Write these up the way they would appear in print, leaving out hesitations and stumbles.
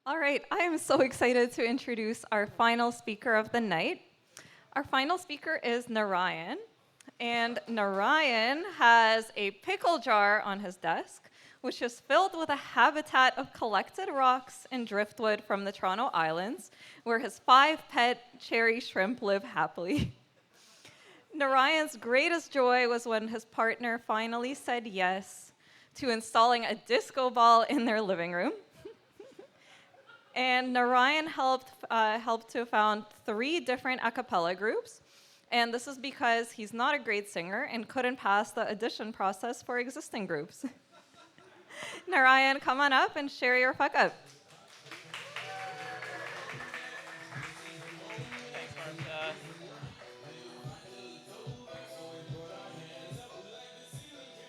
All right, I am so excited to introduce our final speaker of the night. Our final speaker is Naryan, and Naryan has a pickle jar on his desk, which is filled with a habitat of collected rocks and driftwood from the Toronto Islands, where his 5 pet cherry shrimp live happily. Narayan's greatest joy was when his partner finally said yes to installing a disco ball in their living room. And Narayan helped to found 3 different a cappella groups. And this is because he's not a great singer and couldn't pass the audition process for existing groups. Narayan, come on up and share your fuck up.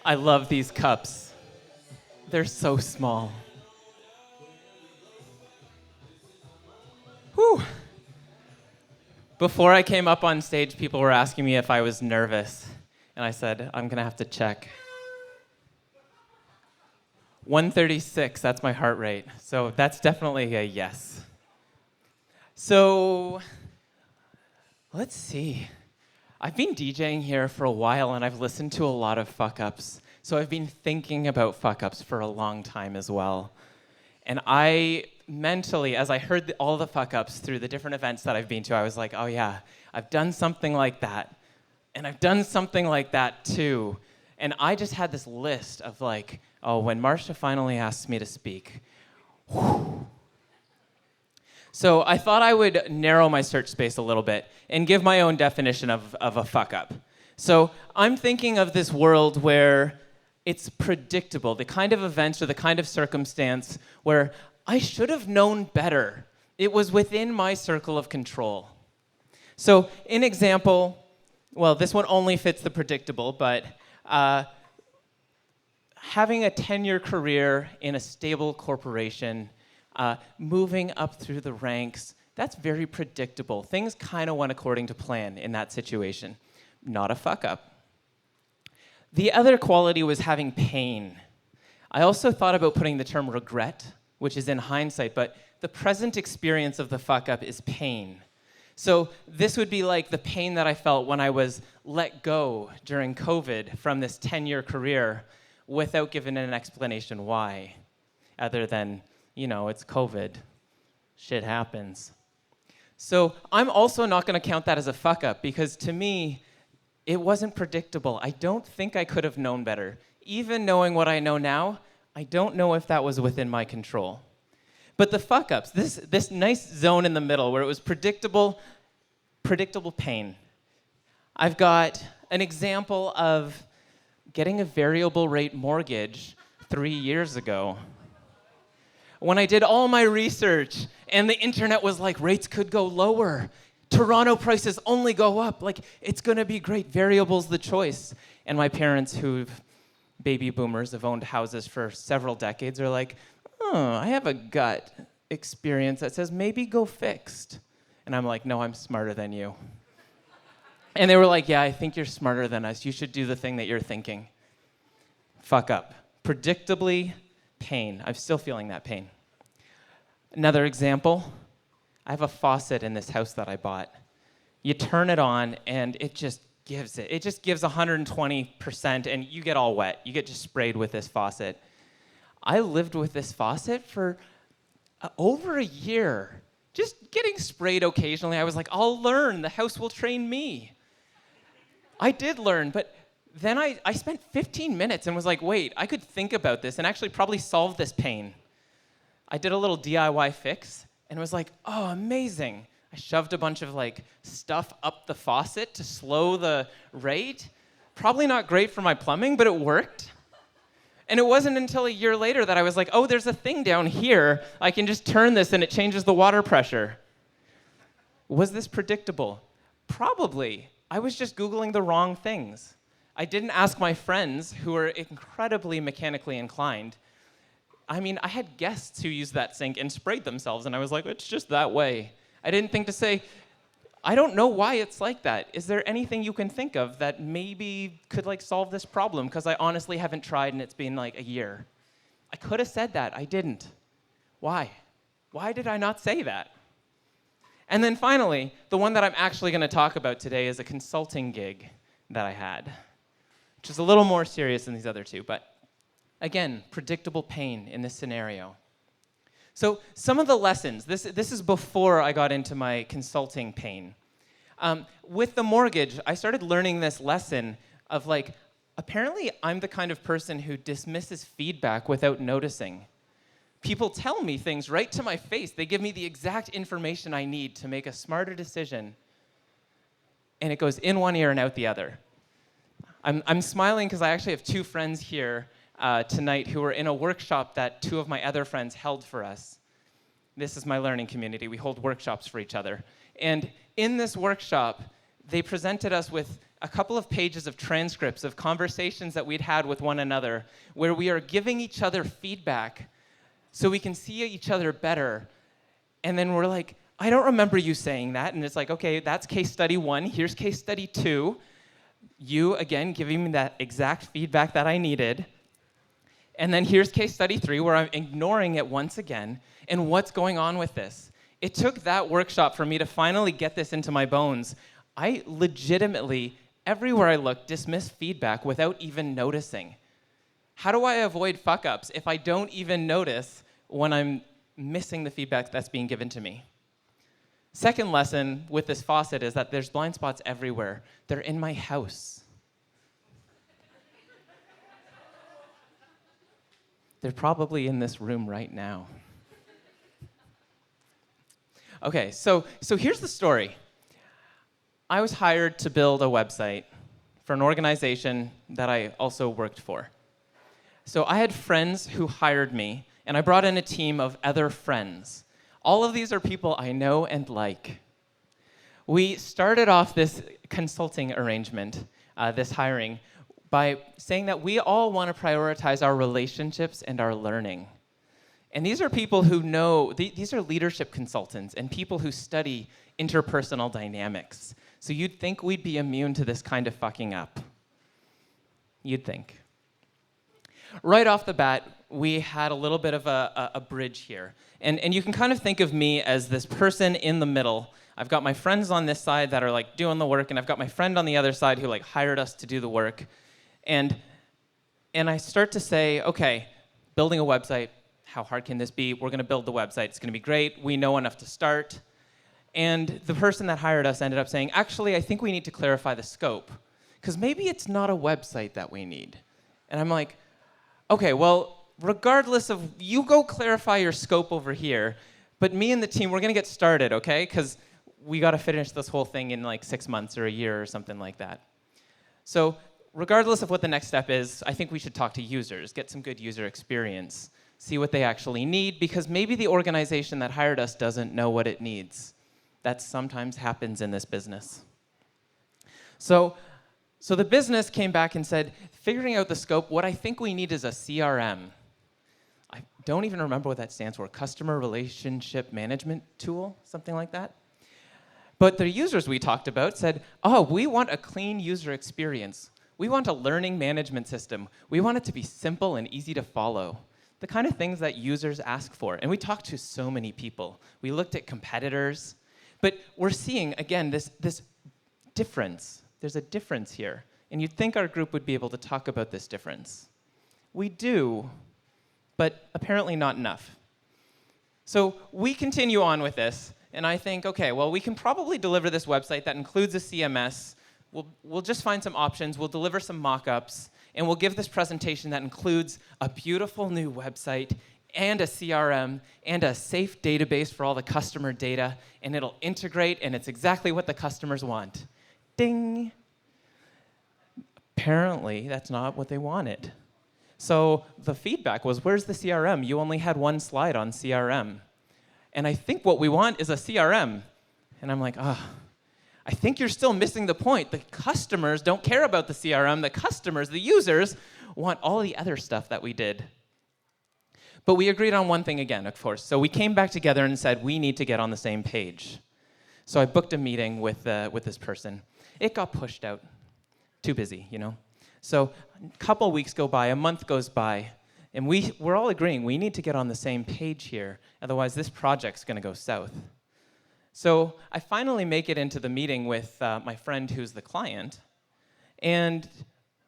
I love these cups. They're so small. Whew. Before I came up on stage, people were asking me if I was nervous. And I said, I'm going to have to check. 136, that's my heart rate. So that's definitely a yes. So, let's see. I've been DJing here for a while, and I've listened to a lot of fuck-ups. So I've been thinking about fuck-ups for a long time as well. And I mentally, as I heard all the fuck-ups through the different events that I've been to, I was like, oh yeah, I've done something like that. And I've done something like that too. And I just had this list of like, oh, when Marsha finally asks me to speak, whew. So I thought I would narrow my search space a little bit and give my own definition of a fuck-up. So I'm thinking of this world where it's predictable, the kind of events or the kind of circumstance where I should have known better. It was within my circle of control. So an example, well, this one only fits the predictable, but having a 10-year career in a stable corporation, moving up through the ranks, that's very predictable. Things kind of went according to plan in that situation. Not a fuck-up. The other quality was having pain. I also thought about putting the term regret, which is in hindsight, but the present experience of the fuck-up is pain. So this would be like the pain that I felt when I was let go during COVID from this 10-year career without giving an explanation why, other than, you know, it's COVID. Shit happens. So I'm also not going to count that as a fuck-up because to me, it wasn't predictable. I don't think I could have known better. Even knowing what I know now, I don't know if that was within my control. But the fuck-ups, this nice zone in the middle where it was predictable pain. I've got an example of getting a variable rate mortgage 3 years ago. When I did all my research and the internet was like, rates could go lower. Toronto prices only go up. Like, it's going to be great. Variable's the choice. And my parents, who baby boomers, have owned houses for several decades, are like, oh, I have a gut experience that says maybe go fixed. And I'm like, no, I'm smarter than you. And they were like, yeah, I think you're smarter than us. You should do the thing that you're thinking. Fuck up. Predictably, pain. I'm still feeling that pain. Another example. I have a faucet in this house that I bought. You turn it on, and it just gives it. It just gives 120%, and you get all wet. You get just sprayed with this faucet. I lived with this faucet for over a year, just getting sprayed occasionally. I was like, I'll learn. The house will train me. I did learn, but then I spent 15 minutes and was like, wait, I could think about this and actually probably solve this pain. I did a little DIY fix. And it was like, oh, amazing. I shoved a bunch of like stuff up the faucet to slow the rate. Probably not great for my plumbing, but it worked. And it wasn't until a year later that I was like, oh, there's a thing down here. I can just turn this and it changes the water pressure. Was this predictable? Probably. I was just Googling the wrong things. I didn't ask my friends who were incredibly mechanically inclined. I mean, I had guests who used that sink and sprayed themselves, and I was like, it's just that way. I didn't think to say, I don't know why it's like that. Is there anything you can think of that maybe could like solve this problem? Because I honestly haven't tried, and it's been like a year. I could have said that. I didn't. Why? Why did I not say that? And then finally, the one that I'm actually going to talk about today is a consulting gig that I had, which is a little more serious than these other two, but again, predictable pain in this scenario. So some of the lessons, this is before I got into my consulting pain. With the mortgage, I started learning this lesson of like, apparently I'm the kind of person who dismisses feedback without noticing. People tell me things right to my face. They give me the exact information I need to make a smarter decision, and it goes in one ear and out the other. I'm smiling because I actually have two friends here tonight who were in a workshop that two of my other friends held for us. This is my learning community. We hold workshops for each other. And in this workshop, they presented us with a couple of pages of transcripts of conversations that we'd had with one another where we are giving each other feedback so we can see each other better. And then we're like, I don't remember you saying that. And it's like, okay, that's case study 1. Here's case study 2. You, again, giving me that exact feedback that I needed. And then here's case study 3, where I'm ignoring it once again. And what's going on with this? It took that workshop for me to finally get this into my bones. I legitimately, everywhere I look, dismiss feedback without even noticing. How do I avoid fuck-ups if I don't even notice when I'm missing the feedback that's being given to me? Second lesson with this faucet is that there's blind spots everywhere. They're in my house. They're probably in this room right now. Okay, so here's the story. I was hired to build a website for an organization that I also worked for. So I had friends who hired me, and I brought in a team of other friends. All of these are people I know and like. We started off this consulting arrangement, this hiring, by saying that we all want to prioritize our relationships and our learning. And these are people who know, these are leadership consultants and people who study interpersonal dynamics. So you'd think we'd be immune to this kind of fucking up. You'd think. Right off the bat, we had a little bit of a bridge here. And you can kind of think of me as this person in the middle. I've got my friends on this side that are like doing the work, and I've got my friend on the other side who like hired us to do the work. And I start to say, okay, building a website, how hard can this be? We're gonna build the website, it's gonna be great, we know enough to start. And the person that hired us ended up saying, actually, I think we need to clarify the scope, because maybe it's not a website that we need. And I'm like, okay, well, regardless of, you go clarify your scope over here, but me and the team, we're gonna get started, okay? Because we gotta finish this whole thing in like 6 months or a year or something like that. So regardless of what the next step is, I think we should talk to users, get some good user experience, see what they actually need, because maybe the organization that hired us doesn't know what it needs. That sometimes happens in this business. So the business came back and said, figuring out the scope, what I think we need is a CRM. I don't even remember what that stands for, Customer Relationship Management Tool, something like that. But the users we talked about said, oh, we want a clean user experience. We want a learning management system. We want it to be simple and easy to follow. The kind of things that users ask for. And we talked to so many people. We looked at competitors. But we're seeing, again, this difference. There's a difference here. And you'd think our group would be able to talk about this difference. We do, but apparently not enough. So we continue on with this. And I think, okay, well, we can probably deliver this website that includes a CMS. We'll just find some options. We'll deliver some mock-ups. And we'll give this presentation that includes a beautiful new website and a CRM and a safe database for all the customer data. And it'll integrate, and it's exactly what the customers want. Ding. Apparently, that's not what they wanted. So the feedback was, where's the CRM? You only had one slide on CRM. And I think what we want is a CRM. And I'm like, I think you're still missing the point. The customers don't care about the CRM. The customers, the users, want all the other stuff that we did. But we agreed on one thing again, of course. So we came back together and said, we need to get on the same page. So I booked a meeting with this person. It got pushed out. Too busy, you know? So a couple weeks go by, a month goes by, And we're all agreeing we need to get on the same page here, otherwise this project's going to go south. So I finally make it into the meeting with my friend who's the client, and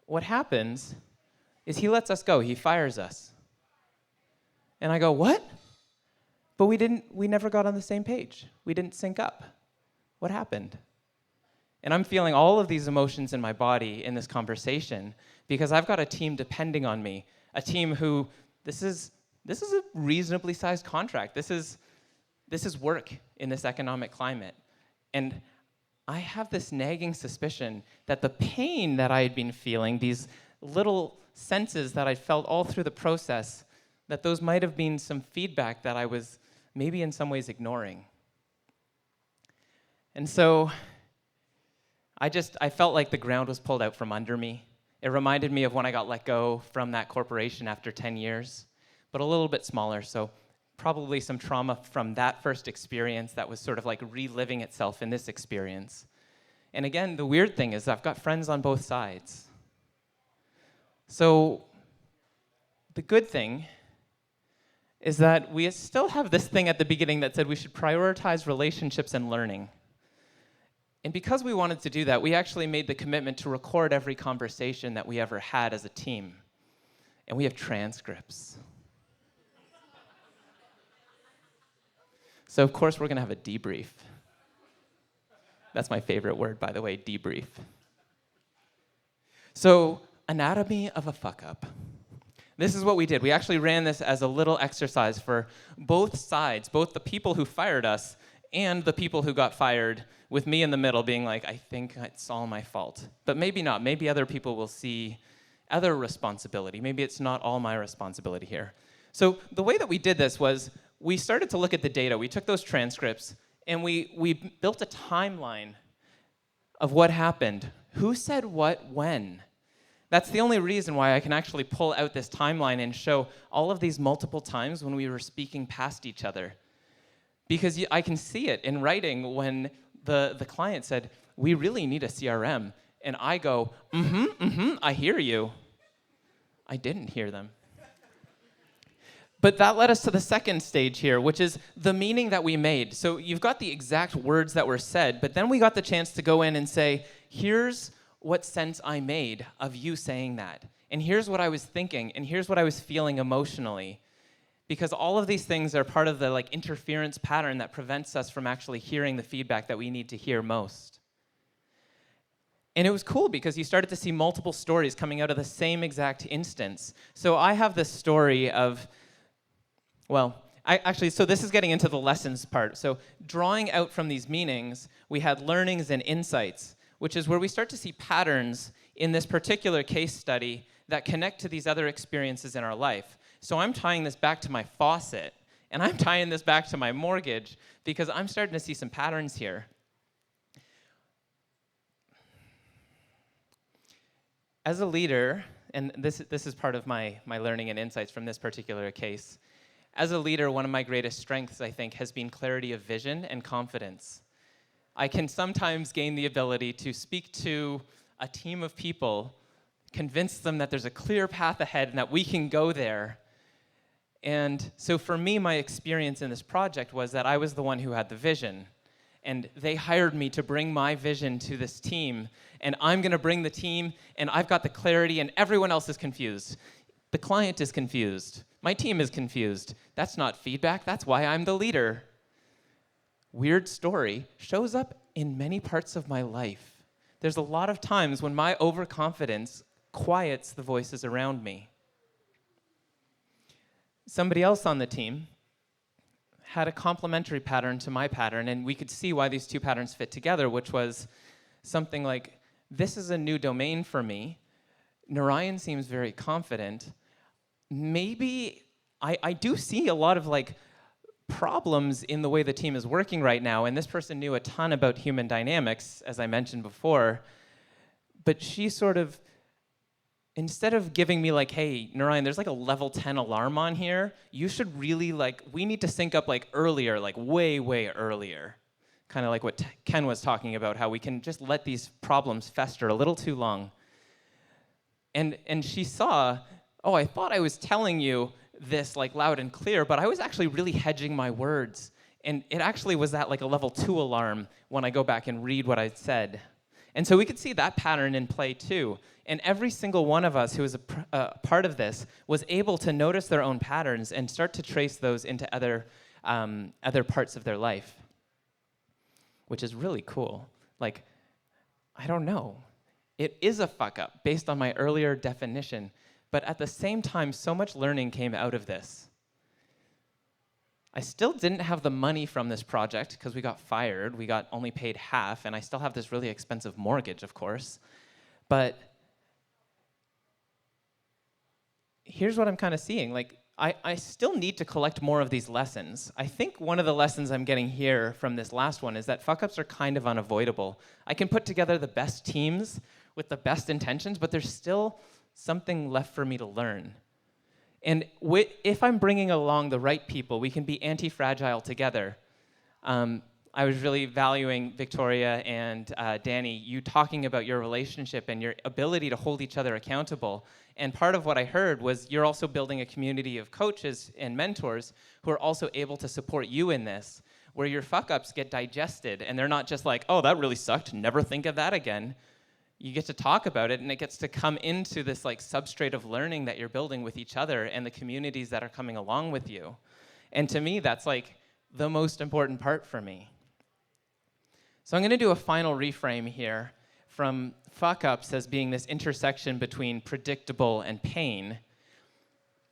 what happens is he lets us go. He fires us. And I go, what? But we never got on the same page. We didn't sync up. What happened? And I'm feeling all of these emotions in my body in this conversation because I've got a team depending on me, a team who, this is a reasonably sized contract. This is work in this economic climate. And I have this nagging suspicion that the pain that I had been feeling, these little senses that I felt all through the process, that those might have been some feedback that I was maybe in some ways ignoring. And so I felt like the ground was pulled out from under me. It reminded me of when I got let go from that corporation after 10 years, but a little bit smaller, so probably some trauma from that first experience that was sort of like reliving itself in this experience. And again, the weird thing is I've got friends on both sides. So the good thing is that we still have this thing at the beginning that said we should prioritize relationships and learning. And because we wanted to do that, we actually made the commitment to record every conversation that we ever had as a team. And we have transcripts. So of course we're going to have a debrief. That's my favorite word, by the way, debrief. So, anatomy of a fuck-up. This is what we did. We actually ran this as a little exercise for both sides, both the people who fired us and the people who got fired, with me in the middle being like, I think it's all my fault. But maybe not. Maybe other people will see other responsibility. Maybe it's not all my responsibility here. So the way that we did this was we started to look at the data. We took those transcripts, and we built a timeline of what happened. Who said what when? That's the only reason why I can actually pull out this timeline and show all of these multiple times when we were speaking past each other. Because I can see it in writing when the client said, we really need a CRM. And I go, I hear you. I didn't hear them. But that led us to the second stage here, which is the meaning that we made. So you've got the exact words that were said, but then we got the chance to go in and say, here's what sense I made of you saying that. And here's what I was thinking, and here's what I was feeling emotionally. Because all of these things are part of the interference pattern that prevents us from actually hearing the feedback that we need to hear most. And it was cool because you started to see multiple stories coming out of the same exact instance. So I have this story of, so this is getting into the lessons part. So drawing out from these meanings, we had learnings and insights, which is where we start to see patterns in this particular case study that connect to these other experiences in our life. So I'm tying this back to my faucet, and I'm tying this back to my mortgage because I'm starting to see some patterns here. As a leader, and this is part of my learning and insights from this particular case, as a leader, one of my greatest strengths, I think, has been clarity of vision and confidence. I can sometimes gain the ability to speak to a team of people, convince them that there's a clear path ahead and that we can go there. And so for me, my experience in this project was that I was the one who had the vision. And they hired me to bring my vision to this team. And I'm going to bring the team, and I've got the clarity, and everyone else is confused. The client is confused. My team is confused. That's not feedback. That's why I'm the leader. Weird story shows up in many parts of my life. There's a lot of times when my overconfidence quiets the voices around me. Somebody else on the team had a complementary pattern to my pattern, and we could see why these two patterns fit together, which was something like, this is a new domain for me. Naryan seems very confident. Maybe I do see a lot of problems in the way the team is working right now, and this person knew a ton about human dynamics, as I mentioned before, but she sort of, instead of giving me hey, Naryan, there's a level 10 alarm on here, you should really we need to sync up earlier, way, way earlier. Kind of like what Ken was talking about, how we can just let these problems fester a little too long. And she saw oh, I thought I was telling you this like loud and clear, but I was actually really hedging my words. And it actually was at like a level 2 alarm when I go back and read what I said. And so we could see that pattern in play too. And every single one of us who was a part of this was able to notice their own patterns and start to trace those into other parts of their life, which is really cool. Like, I don't know. It is a fuck up based on my earlier definition, but at the same time, so much learning came out of this. I still didn't have the money from this project because we got fired. We got only paid half, and I still have this really expensive mortgage, of course. But here's what I'm kind of seeing. Like, I still need to collect more of these lessons. I think one of the lessons I'm getting here from this last one is that fuck-ups are kind of unavoidable. I can put together the best teams with the best intentions, but there's still something left for me to learn. And if I'm bringing along the right people, we can be anti-fragile together. I was really valuing Victoria and Danny, you talking about your relationship and your ability to hold each other accountable. And part of what I heard was you're also building a community of coaches and mentors who are also able to support you in this, where your fuck-ups get digested and they're not just like, oh, that really sucked, never think of that again. You get to talk about it, and it gets to come into this like substrate of learning that you're building with each other and the communities that are coming along with you. And to me, that's like the most important part for me. So I'm going to do a final reframe here from fuck-ups as being this intersection between predictable and pain.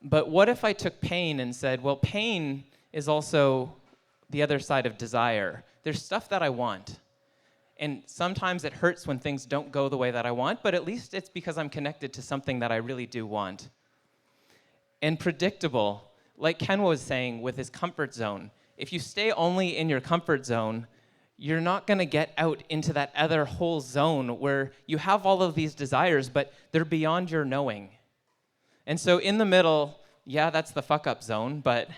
But what if I took pain and said, well, pain is also the other side of desire. There's stuff that I want. And sometimes it hurts when things don't go the way that I want, but at least it's because I'm connected to something that I really do want. And predictable, like Ken was saying with his comfort zone, if you stay only in your comfort zone, you're not going to get out into that other whole zone where you have all of these desires, but they're beyond your knowing. And so in the middle, yeah, that's the fuck-up zone, but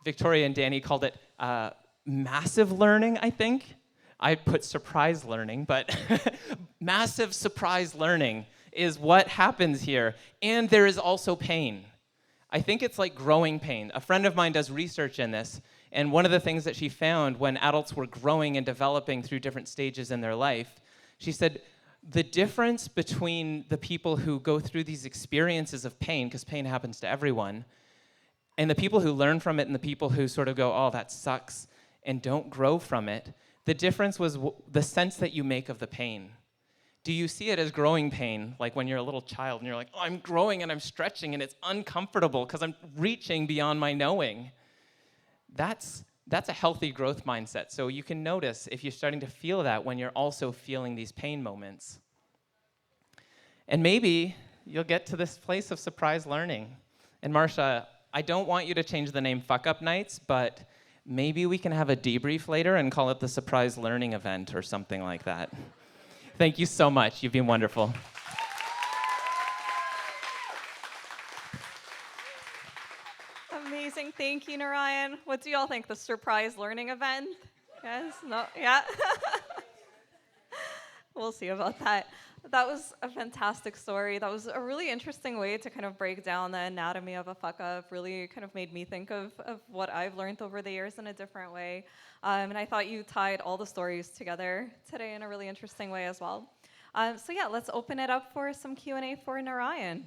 Victoria and Danny called it massive learning, I think. I put surprise learning, but massive surprise learning is what happens here. And there is also pain. I think it's like growing pain. A friend of mine does research in this, and one of the things that she found when adults were growing and developing through different stages in their life, she said the difference between the people who go through these experiences of pain, because pain happens to everyone, and the people who learn from it and the people who sort of go, oh, that sucks, and don't grow from it, the difference was the sense that you make of the pain. Do you see it as growing pain, like when you're a little child and you're like, oh, I'm growing and I'm stretching and it's uncomfortable because I'm reaching beyond my knowing? That's a healthy growth mindset. So you can notice if you're starting to feel that when you're also feeling these pain moments. And maybe you'll get to this place of surprise learning. And Marsha, I don't want you to change the name Fuckup Nights, but maybe we can have a debrief later and call it the surprise learning event or something like that. Thank you so much. You've been wonderful. Amazing. Thank you, Naryan. What do y'all think? The surprise learning event? Yes? No? Yeah? We'll see about that. That was a fantastic story. That was a really interesting way to kind of break down the anatomy of a fuck-up. Really kind of made me think of what I've learned over the years in a different way. And I thought you tied all the stories together today in a really interesting way as well. So yeah, let's open it up for some Q&A for Naryan.